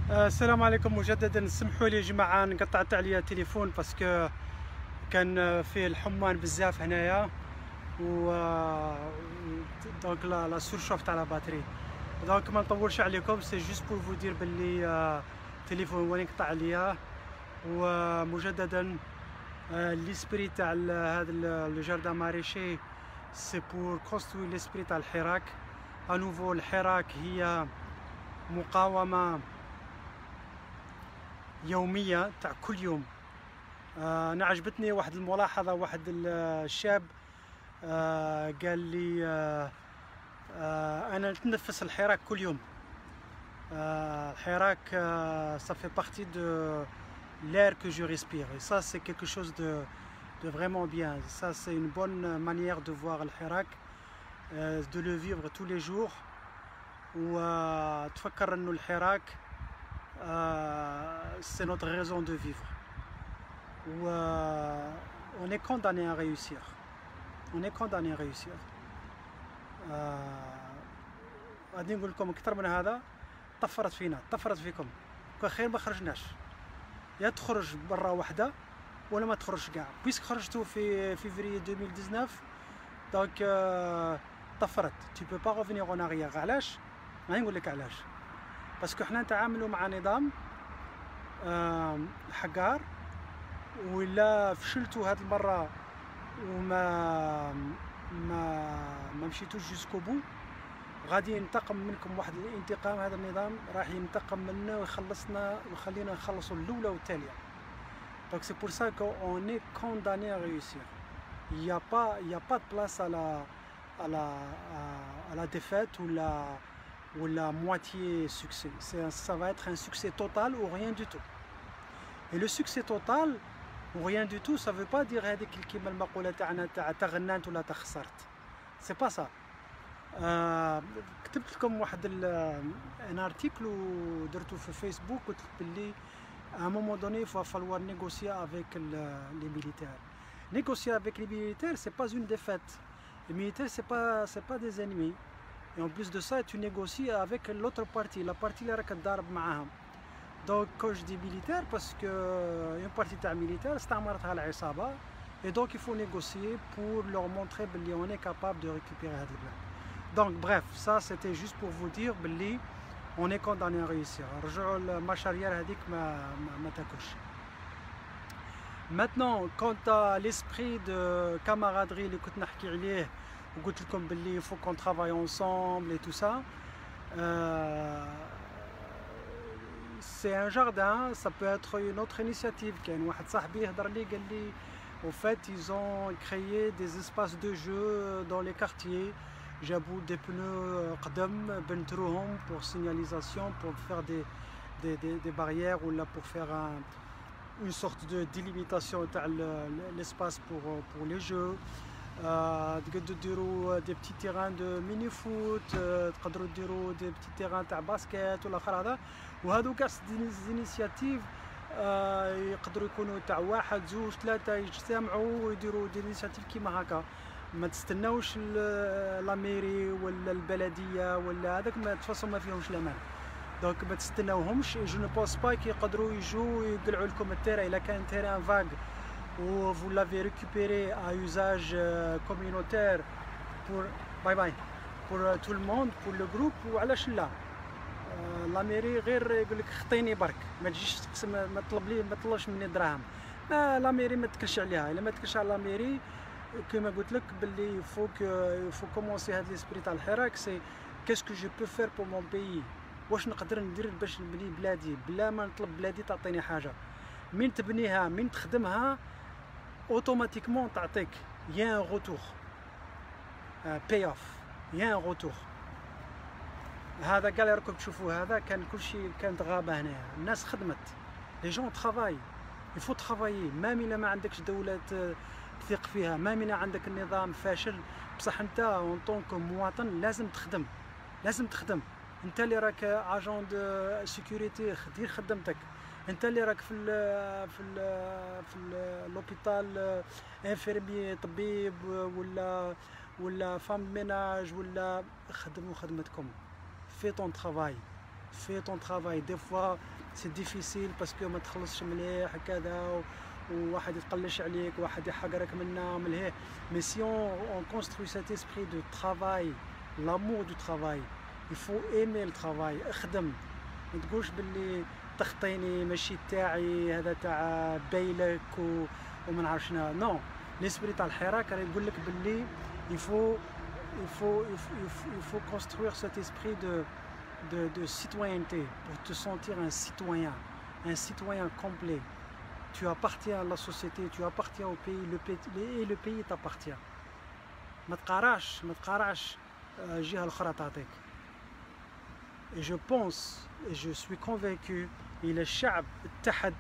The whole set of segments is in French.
السلام عليكم مجددا. سمحوا لي يا جماعه انقطعت عليا التليفون باسكو كان فيه الحمان بزاف هنايا و دونك لا سورشوف تاع لا باتري. دونك ما نطولش عليكم، سي جوست بور فو دير بلي التليفون هو اللي انقطع عليا. ومجددا ليسبري تاع هذا لو جاردان ماريشي سي بور كونستوي ليسبري تاع الحراك. انوفو الحراك هي مقاومه يومية تاع كل يوم. أنا عجبتني واحد الملاحظة، واحد الشاب قال لي أنا نتنفس الحراك كل يوم. الحراك ça fait partie de l'air que je respire et ça c'est quelque chose de vraiment bien. Ça c'est une bonne manière de voir الحراك, de le vivre tous les jours. وتفكر إنه الحراك c'est notre raison de vivre. On est condamné à réussir. On est condamné à réussir. غادي نقول لكم اكثر من هذا. طفرت فينا، طفرت فيكم. خير ما خرجناش، يا تخرج برا وحده ولا ما تخرجش كاع. بيسك خرجتوا في فيفري 2019 دونك طفرت. tu peux pas revenir en arrière. علاش؟ غادي نقول لك علاش. باسكو حنا نتعاملوا مع نظام حقار، ولا فشلتوا هاد المره وما ما مشيتوش جوسكو بو، غادي ينتقم منكم واحد الانتقام. هذا النظام راح ينتقم منا ويخلصنا ويخلينا نخلصوا الاولى والثانيه. دونك سي بور سا كو اون اي كونداني ا ريوسير. il y a pas de place à la défaite ou la moitié succès. Ça va être un succès total ou rien du tout. Et le succès total ou rien du tout, ça veut pas dire هذيك كيما المقولة تاعنا تاع تغننت ولا تخسرت. C'est pas ça. كتبت لكم واحد ان ارتيكل ودرتو في فيسبوك، قلت باللي à un moment donné il va falloir négocier avec les militaires. Négocier avec les militaires, c'est pas une défaite. Les militaires c'est pas des ennemis. Et en plus de ça, tu négocies avec l'autre partie, la partie اللي راك تضارب معاهم. Donc quand je dis militaire, parce que une partie تاع militaire استعمرتها العصابة, et donc il faut négocier pour leur montrer باللي on est capable de récupérer هذا البلاد. Donc bref, ça c'était juste pour vous dire باللي on est condamné à réussir. رجعوا المشاريع هذيك ما تاكلش. Maintenant, quant à l'esprit de camaraderie اللي كنت نحكي عليه وقلت لكم باللي faut qu'on travaille ensemble et tout ça, c'est un jardin, ça peut être une autre initiative. كاين واحد صاحبي هضر لي قال لي au fait ils ont créé des espaces de jeu dans les quartiers. جابوا des pneus قدم بنتروهم pour signalisation, pour faire des barrières ou là pour faire une sorte de délimitation تاع l'espace pour les jeux. تقدروا ديروا دي بتي تيران دو ميني فوت، تقدروا ديروا دي بتي تيران تاع باسكيت والاخر هذا. وهذو كاع دينيسياتيف يقدروا يكونوا تاع واحد زوج ثلاثه يجتمعوا ويديروا دينيسياتيف كيما هكا. ما تستناوش لا ميري ولا البلديه ولا هذاك، ما تفاصل ما فيهمش الامان. دونك ما تستناوهمش. جو نو بونس با يقدروا يجوا يقلعوا لكم التيران الا كان تيران فاغ ou vous l'avez récupéré à usage communautaire pour pour tout le monde, pour le groupe. وعلاش لا؟ لا ميري غير يقول لك خطيني برك، ما تجيش تقسم، ما تطلبش مني دراهم. لا ميري ما تكلش عليها. الا ما تكلش على لا ميري كما قلت لك باللي فو كومونسي هاد ليسبري تاع الحراك. سي كاسكو جو بو فير بور مون بيي، واش نقدر ندير باش نبني بلادي بلا ما نطلب بلادي تعطيني حاجه. من تبنيها من تخدمها automatiquement تعطيك يا ان روتور باي اوف، يا ان روتور. هذا كاع اللي راكم تشوفوا هذا كان كلشي كانت غابه هنايا. الناس خدمت، لي جون ترافاي، يفو ترافايي. ما من ما عندكش دوله تثق فيها، ما من عندك النظام فاشل، بصح انت اون طونك مواطن لازم تخدم، لازم تخدم. انت اللي راك اجون دو سيكوريتي، دير خدمتك. انت اللي راك في لوبيتال انفيرمي، طبيب ولا فام ميناج، ولا خدموا خدمتكم. في طون ترافاي، fais ton travail. Des fois c'est difficile parce que ما تخلصش مليح كذا وواحد يتقلش عليك وواحد يحقرك منا ملهيه. Mais si on construit cet esprit de travail, l'amour du travail, il faut aimer le travail. اخدم ما تقولش باللي تخطيني ماشي تاعي هذا تاع بايلك وما نعرف شنو. نو l'esprit تاع الحراك راه يقول لك باللي il faut construire cet esprit de citoyenneté pour te sentir un citoyen complet. Tu appartiens à la société, tu appartiens au pays, et le pays t'appartient. ما تقارعش جهة الأخرى تعطيك. Et je pense et je suis convaincu إلى الشعب اتحد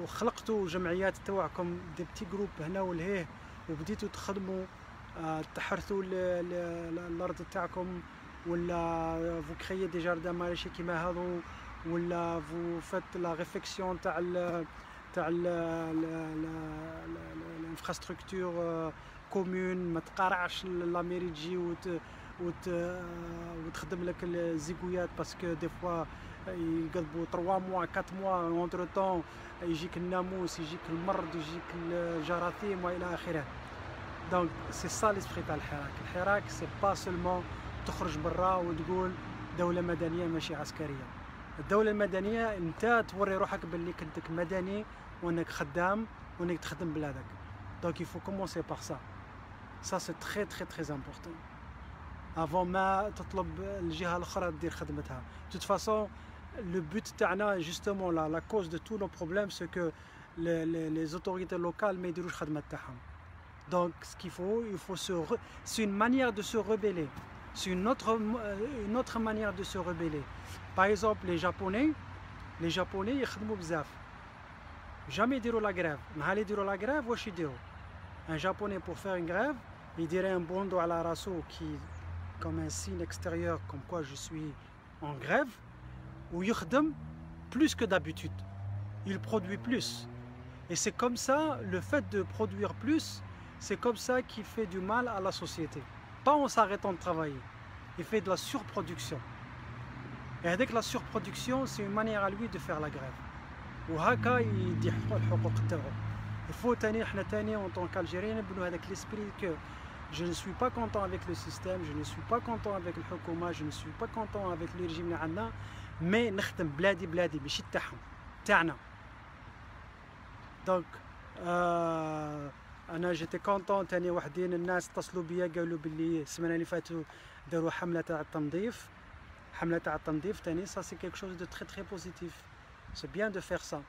وخلقتوا جمعيات تاعكم دي بتي جروب هنا ولهيه وبديتوا تخدموا تحرثوا الارض تاعكم ولا vous créez des jardins maraîchers كيما هذو ولا vous faites la réflexion تاع l'infrastructure commune. ما تقارعش لا ميري تجي وتخدم لك الزيكويات باسكو دي فوا يقلبوا 3 موا 4 موا اونتر طون يجيك الناموس يجيك المرض يجيك الجراثيم والى اخره. دونك سي سا ليسبري تاع الحراك سي با سولمون تخرج برا وتقول دوله مدنيه ماشي عسكريه. الدوله المدنيه انت توري روحك باللي كنتك مدني وانك خدام وانك تخدم بلادك. دونك il faut commencer par ça. Ça c'est très important. avant ما تطلب الجهه الاخرى تدير خدمتها. De toute façon le but تاعنا justement la cause de tous nos problèmes c'est que les autorités locales ما يديروش خدمه تاعهم. Donc ce qu'il faut c'est une manière de se rebeller. C'est une autre manière de se rebeller. Par exemple les japonais يخدموا بزاف. jamais يديروا la grève. نهار يديروا la grève واش يديروا؟ un japonais pour faire une grève يدير un bandeau على راسو qui comme un signe extérieur comme quoi je suis en grève ou يخدم plus que d'habitude. Il produit plus. Et c'est comme ça, le fait de produire plus, c'est comme ça qu'il fait du mal à la société. Pas en s'arrêtant de travailler. Il fait de la surproduction. Et avec la surproduction, c'est une manière à lui de faire la grève. وهكا يدي الحقوق تاعو. Il faut تاني احنا تاني en tant qu'Algériens نبنوا هذاك l'esprit que je ne suis pas content avec le système, je ne suis pas content avec le حكومة, je ne suis pas content avec le régime اللي عندنا, mais نخدم بلادي ماشي تاعهم تاعنا. Donc انا جيتي كونطون تاني وحدين الناس اتصلوا بيا قالوا باللي السمانه اللي فاتوا داروا حمله تاع التنظيف تاني. ça c'est quelque chose de très positif. C'est bien de faire ça.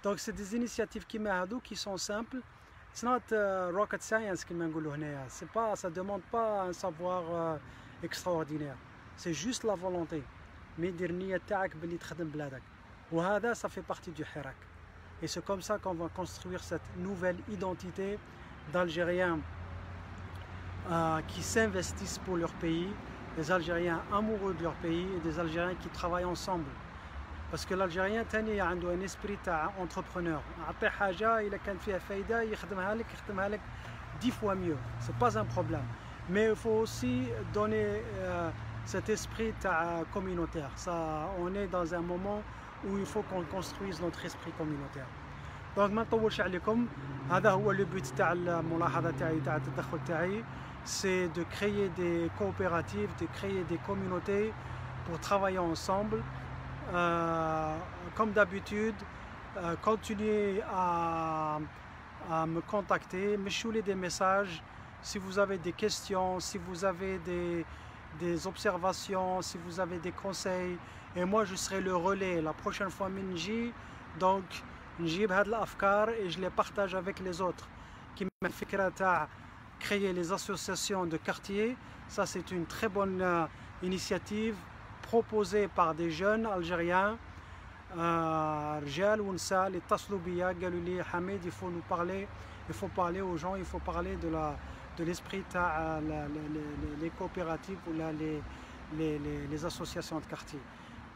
Donc c'est des initiatives كيما هادو qui sont simples. It's not rocket science كيما نقولوا هنايا. C'est pas, ça demande pas un savoir extraordinaire. C'est juste la volonté. mais دير النية تاعك باللي تخدم بلادك. وهذا ça fait partie du حراك. Et c'est comme ça qu'on va construire cette nouvelle identité d'Algériens qui s'investissent pour leur pays, des Algériens amoureux de leur pays et des Algériens qui travaillent ensemble. Parce que l'Algérien تاني عنده un esprit تاع entrepreneur. عطيه حاجة إلا كان فيها فايدة يخدمها لك 10 fois mieux. C'est pas un problème. Mais il faut aussi donner cet esprit تاع communautaire. Ça, on est dans un moment où il faut qu'on construise notre esprit communautaire. Donc ما نطولش عليكم. هذا هو le but تاع الملاحظة تاعي تاع التدخل تاعي. C'est de créer des coopératives, de créer des communautés pour travailler ensemble. Comme d'habitude, continuez à me contacter, me chouler des messages si vous avez des questions, si vous avez des observations, si vous avez des conseils. Et moi je serai le relais la prochaine fois Minji. Donc نجيب هاد الأفكار et je les partage avec les autres. كيما الفكرة تاع créer les associations de quartier, ça c'est une très bonne initiative proposée par des jeunes algériens. رجال ونساء اللي اتصلوا بيا قالوا لي حميد il faut parler aux gens, il faut parler de l'esprit تاع les coopératives ou les associations de quartier.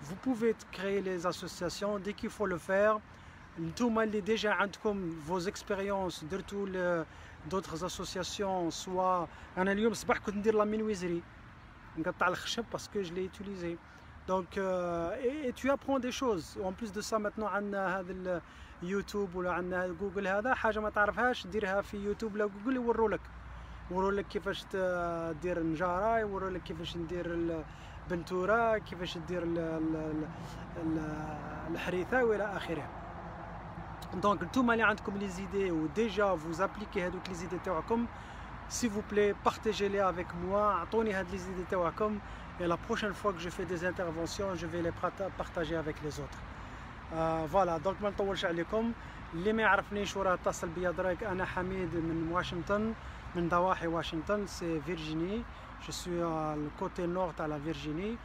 Vous pouvez créer les associations dès qu'il faut le faire. نتوما اللي déjà عندكم vos expériences درتوا d'autres associations. soit انا اليوم صباح كنت ندير لا مينويزري نقطع الخشب parce que je l'ai utilisé. Donc, et tu apprends des choses. En plus de ça, maintenant, عندنا هذا اليوتيوب ولا عندنا جوجل، هذا حاجة ما تعرفهاش ديرها في يوتيوب ولا جوجل يوروا لك كيفاش دير نجارة، يوروا لك كيفاش ندير البنتورة، كيفاش دير الحريثة والى آخره. دونك نتوما اللي عندكم لي زيدي و ديجا فوز ابليكي هذوك لي زيدي تاعكم، s'il vous plaît partagez-les avec moi، اعطوني هاد لي زيدي تاعكم. Et la prochaine fois que je fais des interventions, je vais les partager avec les autres. Voilà, donc ما نطولش عليكم. اللي ما يعرفنيش وراه اتصل بيا دراك، انا حميد من واشنطن، من ضواحي واشنطن، سي فيرجيني. Je suis le côté nord à la Virginie.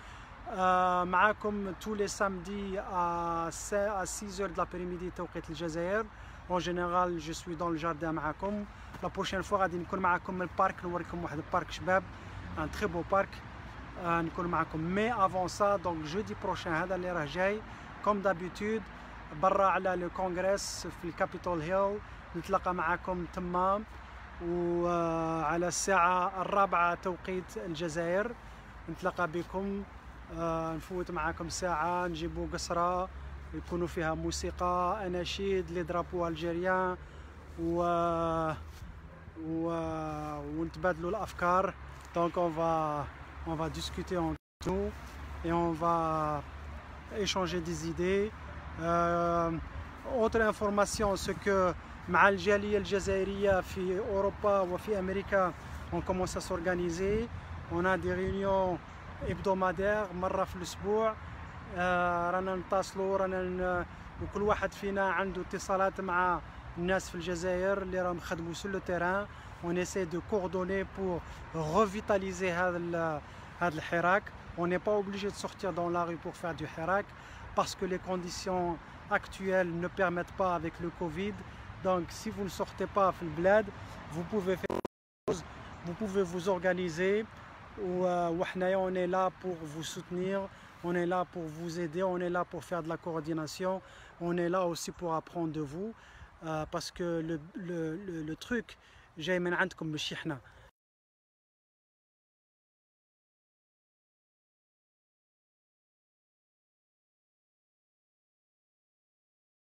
معاكم tous les samedis à 6 heures de l'après-midi توقيت الجزائر. En général, je suis dans le jardin معاكم. La prochaine fois غادي نكون معاكم من البارك، نوريكم واحد البارك شباب، un très beau parc. نكون معاكم. مي افون سا دونك جودي بروشان هذا اللي راه جاي كوم دابيتود برا على لو كونغرس في الكابيتول هيل، نتلاقى معاكم تما وعلى الساعة 4 توقيت الجزائر نتلاقى بكم. نفوت معاكم ساعة، نجيبوا قصرة يكونوا فيها موسيقى، أناشيد، لي درابو الجيريان ونتبادلوا الأفكار. دونك on va discuter entre nous et on va échanger des idées. Autre information, c'est que مع الجالية الجزائرية في أوروبا وفي أمريكا on commence à s'organiser. On a des réunions hebdomadaires مرة في الأسبوع. رانا نتصلوا، رانا وكل واحد فينا عنده اتصالات مع الناس في الجزائر اللي راهم يخدموا sur le terrain. On essaie de coordonner pour revitaliser هذا الحراك. On n'est pas obligé de sortir dans la rue pour faire du hirak parce que les conditions actuelles ne permettent pas avec le Covid. Donc si vous ne sortez pas في البلاد, vous pouvez faire des choses, vous pouvez vous organiser. On est là pour vous soutenir, on est là pour vous aider, on est là pour faire de la coordination, on est là aussi pour apprendre de vous, parce que le truc جاي من عندكم مش احنا.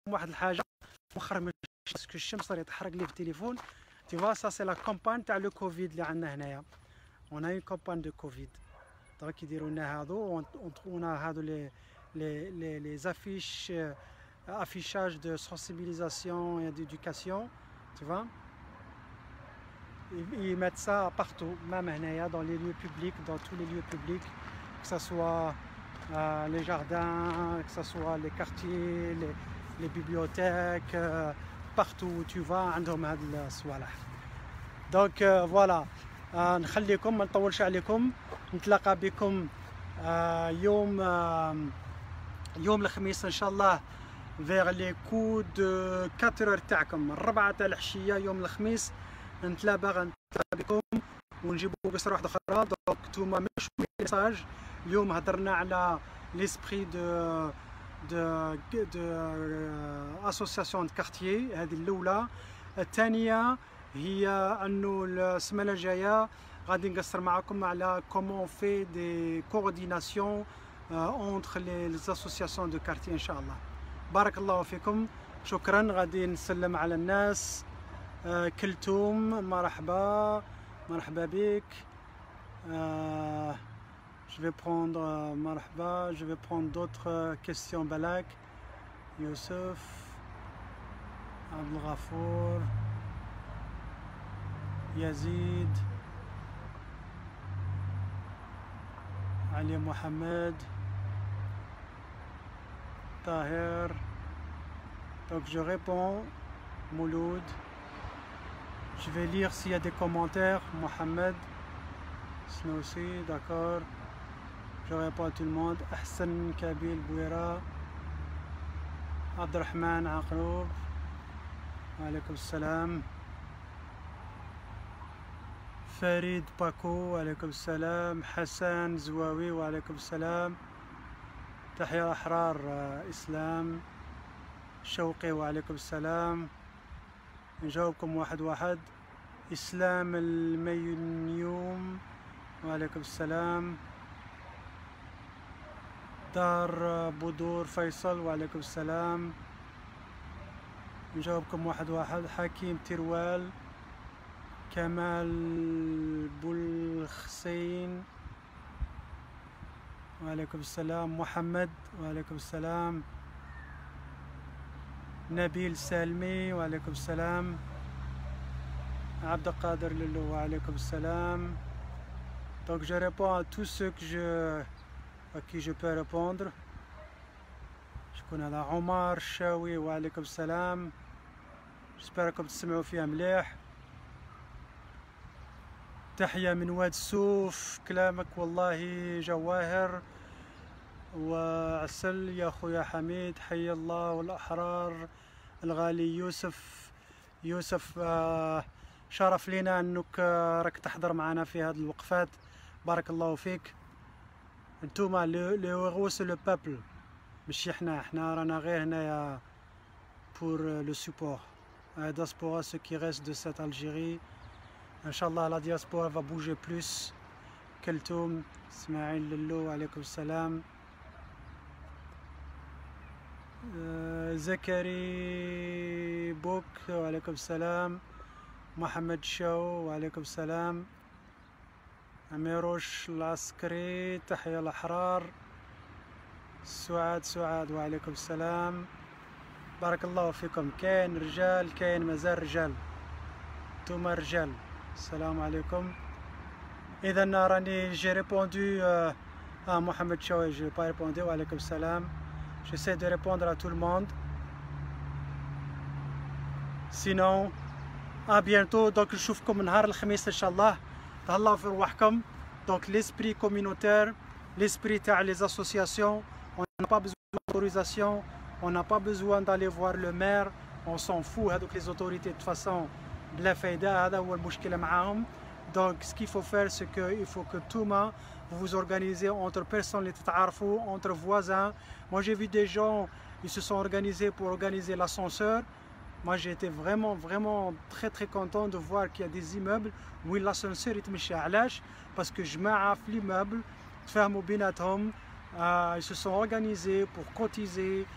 واحد الحاجه مؤخرا باسكو الشمس صار يتحرق لي في التليفون. تي فوا سا سي لا كومبان تاع لو كوفيد اللي عندنا هنايا. اون اي كومبان دو كوفيد دونك يديروا لنا هادو اون هادو لي زافيش affichage de sensibilisation et d'éducation, tu vois. Ils mettent ça partout, même dans les lieux publics, dans tous les lieux publics, que ce soit les jardins, que ce soit les quartiers, les bibliothèques, partout où tu vas, عندهم هاد الصوالح. Donc voilà, نخليكم ما نطولش عليكم، نتلاقى بكم يوم الخميس ان شاء الله vers les coups de 4 heures تاعكم، 4 تاع العشية يوم الخميس نتلاقى بكم ونجيبوا قصة واحدة أخرى. دونك نتوما مش ميساج. اليوم هضرنا على ليسبري دو اسوسياسيون دو كارتيي، هذه الأولى. الثانية هي أنه السمانة الجاية غادي نقصر معكم على كومون في دي كورديناسيون اونتر لي اسوسياسيون دو كارتيي إن شاء الله. بارك الله فيكم، شكرا. غادي نسلم على الناس. كلثوم مرحبا بك. Je vais prendre مرحبا. Je vais prendre d'autres questions. Balak, Youssef, Abdelghafour, Yazid, Ali Mohamed, Taher. Donc je réponds. Mouloud. Je vais lire s'il y a des commentaires. Mohamed, Snoussi, d'accord. Je réponds à tout le monde. Ahsan Kabil Bouira, Abdelrahman Aqroub, alaykoum salam. Farid Paco, alaykoum salam. Hassan Zouawi, alaykoum salam. Tahya Ahrar Islam. Shawqi, alaykoum salam. نجاوبكم واحد واحد. إسلام المينيوم، وعليكم السلام. دار بودور فيصل وعليكم السلام. نجاوبكم واحد واحد. حكيم تروال، كمال بولخسين وعليكم السلام. محمد وعليكم السلام. نبيل سالمي وعليكم السلام. عبد القادر لولو وعليكم السلام. Donc je réponds à tous ceux à qui je peux répondre. شكون هذا؟ عمر الشاوي وعليكم السلام. j'espère راكم تسمعوا فيها مليح. تحية من واد السوف. كلامك والله جواهر وعسل يا خويا حميد. حي الله والأحرار الغالي يوسف شرف لنا انك راك تحضر معنا في هذه الوقفات. بارك الله فيك. انتوما لي روس لو بابل، ماشي حنا رانا غير هنايا pour le support. La diaspora, ce qui reste de cette Algérie. Inch'Allah, la diaspora va bouger plus. Keltoum, Ismaïl Lello, alaykoum salam. Zakari Bouk, alaykoum salam. Mohamed Chao, alaykoum salam. أميروش العسكري، تحية الأحرار. سعاد وعليكم السلام. بارك الله فيكم. كاين رجال، كاين مازال رجال، نتوما رجال. السلام عليكم. إذا راني جي ريبوندو محمد شاوي، جي با ريبوندي. وعليكم السلام. j'essaie de répondre à tout le monde. sinon à bientôt. donc نشوفكم نهار الخميس إن شاء الله. تهلاو في رواحكم. donc l'esprit communautaire, l'esprit تاع les associations, on n'a pas besoin d'autorisation, on n'a pas besoin d'aller voir le maire, on s'en fout. هذوك les autorités de toute façon بلا فايدة، هذا هو المشكلة معاهم. donc ce qu'il faut faire c'est que il faut que tout vous vous organisez entre personnes اللي تتعارفوا، entre voisins. moi j'ai vu des gens, ils se sont organisés pour organiser l'ascenseur. moi j'ai été vraiment très content de voir qu'il y a des immeubles où l'ascenseur يتمشى. علاش؟ parce que جماعة في l'immeuble تفاهموا بيناتهم. ils se sont organisés pour cotiser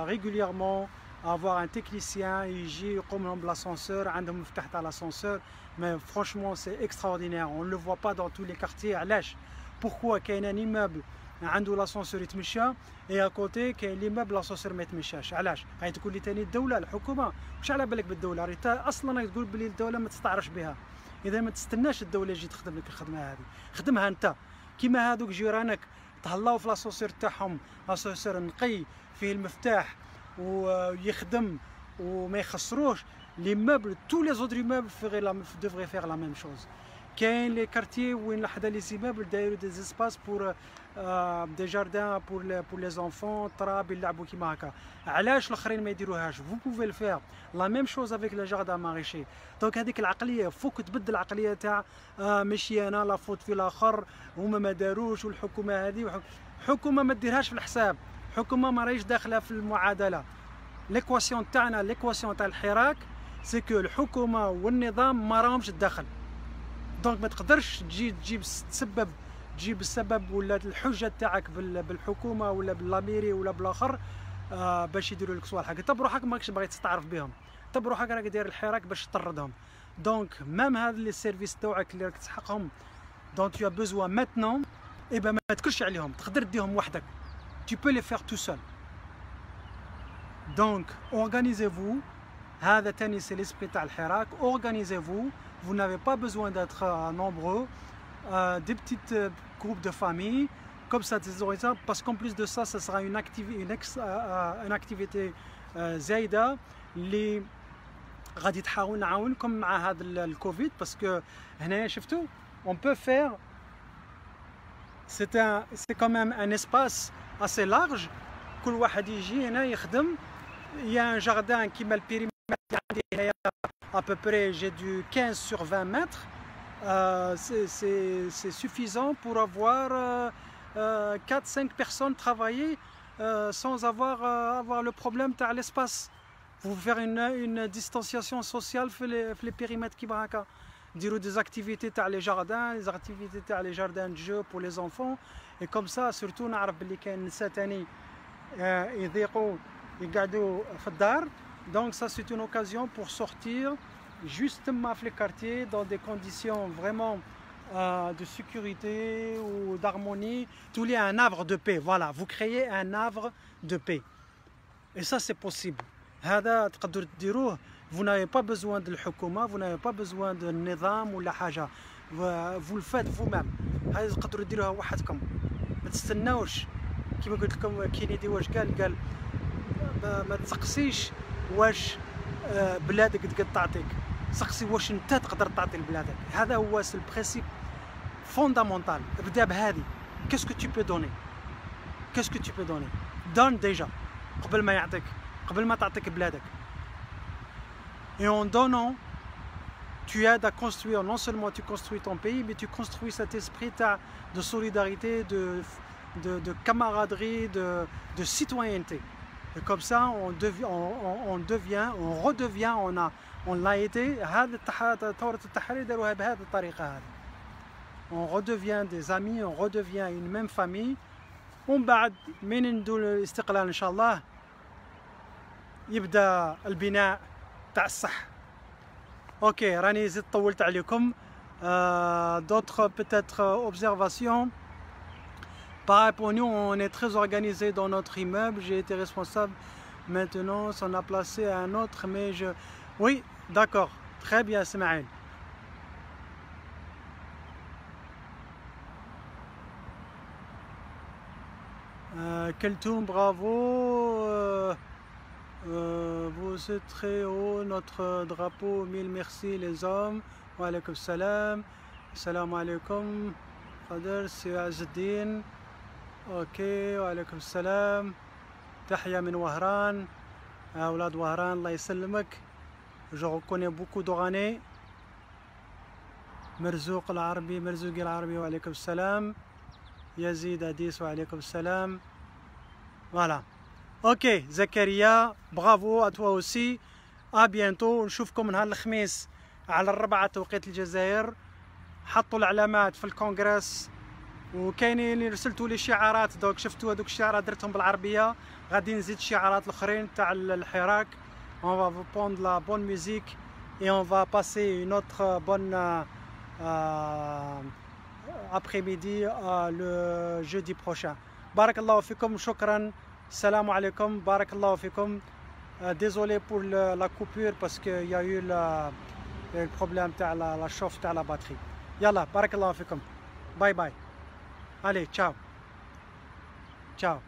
régulièrement, avoir un technicien يجي يقوم لهم بالاسانسور، عندهم مفتاح تاع l'ascenseur. mais franchement c'est extraordinaire, on ne le voit pas dans tous les quartiers. علاش؟ pourquoi كاين un immeuble عنده l'ascenseur يتمشى et à côté كاين l'immeuble l'ascenseur ما يتمشاش؟ علاش؟ غادي تقول لي ثاني الدولة الحكومة، واش على بالك بالدولة؟ انت اصلا تقول بلي الدولة ما تستعرش بها. اذا ما تستناش الدولة تجي تخدم لك الخدمة هذه، خدمها انت. كيما هذوك جيرانك تهلاو في l'ascenseur تاعهم، l'ascenseur نقي فيه المفتاح ويخدم وما يخسروش. l'immeuble, tous les autres immeubles devraient faire la même chose. كاين les quartiers وين حدا les immeubles دايروا des espaces pour des jardins pour les enfants، تراب يلعبوا كيما هكا. علاش الاخرين ما يديروهاش؟ vous pouvez le faire. la même chose avec les jardins maraîchers. donc هذيك العقليه فوك تبدل العقليه تاع ماشي انا لا فوت في الاخر، هما ما داروش والحكومه هذه الحكومه ما ديرهاش في الحساب. الحكومه ما راهيش داخله في المعادله. ليكواسيون تاعنا، ليكواسيون تاع الحراك سي كو الحكومه والنظام ما راهمش تدخل. دونك ما تقدرش تجيب السبب ولا الحجه تاعك بالحكومه ولا بالاميري ولا بالاخر باش يديروا لك صوالحك. انت بروحك ماكش باغي تستعرف بهم، انت بروحك راك داير الحراك باش تطردهم. دونك ميم هاد لي سيرفيس تاعك اللي راك تسحقهم، دونك tu as besoin maintenant، ايبا ما تكلش عليهم، تقدر ديهم وحدك. tu peux les faire tout seul. donc organisez-vous. هذا تاني سي ليسبري تاع الحراك. organisez-vous. vous n'avez pas besoin d'être nombreux. des petites groupes de famille comme ça parce qu'en plus de ça sera une activité زايدة اللي غادي تحاول نعاونكم مع هذا الكوفيد. parce que هنايا شفتوا on peut faire c'est quand même un espace assez large. كل واحد يجي هنا يخدم. il y a un jardin qui met le périmètre à peu près, j'ai du 15 sur 20 mètres. C'est suffisant pour avoir 4-5 personnes travailler sans avoir le problème de l'espace. Vous faire une distanciation sociale في les périmètres qui va. diront des activités dans les jardins, des activités dans les jardins de jeu pour les enfants. Et comme ça, surtout, نعرف بلي كاين ثاني يضيقوا يقعدوا في الدار. Donc ça c'est une occasion pour sortir justement dans les quartiers dans des conditions vraiment de sécurité ou d'harmonie. Tout lié à un havre de paix. Voilà, vous créez un havre de paix. Et ça c'est possible. هذا تقدروا تديروه. Vous n'avez pas besoin de الحكومة, vous n'avez pas besoin de نظام ولا حاجة. Vous le faites vous-même. هذا تقدروا تديروها وحدكم. ما تستناوش كيما قلت لكم كينيدي واش قال ما تسقسيش واش بلادك تقدر تعطيك، سقسي واش انت تقدر تعطي لبلادك. هذا هو البرينسيپ فوندامونتال. ابدا بهذه. كاسكو tu peux donner؟ كاسكو tu peux donner؟ دون ديجا قبل ما يعطيك، قبل ما تعطيك بلادك. Et en donnant, tu aides à construire, non seulement tu construis ton pays, mais tu construis cet esprit de solidarité, de camaraderie, de citoyenneté. Et comme ça, on redevient, on l'a été. On redevient des amis, on redevient une même famille. ومن بعد من ندول الاستقلال إن شاء الله يبدأ البناء تاع الصح. Ok, راني زدت طولت عليكم. D'autres peut-être observations. Pareil pour nous, on est très organisé dans notre immeuble. J'ai été responsable. Maintenant, on a placé un autre, mais je... Oui, d'accord. Très bien, Smaïl. Keltoum, bravo. Vous êtes très haut, notre drapeau. Mille merci, les hommes. Wa alaykoum salam. Salam alaikum. Khader, c'est Azedine. Ok, wa alaykoum salam. Tahia min Wahran. Aoulad Wahran, Allah ysalmak. Je reconnais beaucoup d'Oranais. Merzouk al-Arabi, Merzouk al-Arabi, wa alaykoum salam. Yazid Adis, wa alaykoum salam. Voilà. Ok, Zakaria, bravo à toi aussi. À bientôt. نشوفكم نهار الخميس على 4 توقيت الجزائر. حطوا العلامات في الكونغرس وكاينين اللي رسلتوا لي شعارات دوك شفتوا هذوك الشعارات درتهم بالعربيه غادي نزيد شعارات الاخرين تاع الحراك. On va vous prendre la bonne musique et on va passer une autre bonne après-midi le jeudi prochain. Barakallahu fikum, shukran. Salam alaikum, barakallahu fikum. Désolé pour la coupure parce qu'il y a eu le problème de la chauffe de la batterie. Yallah, barakallahu fikum. Bye bye. Allez, ciao. Ciao.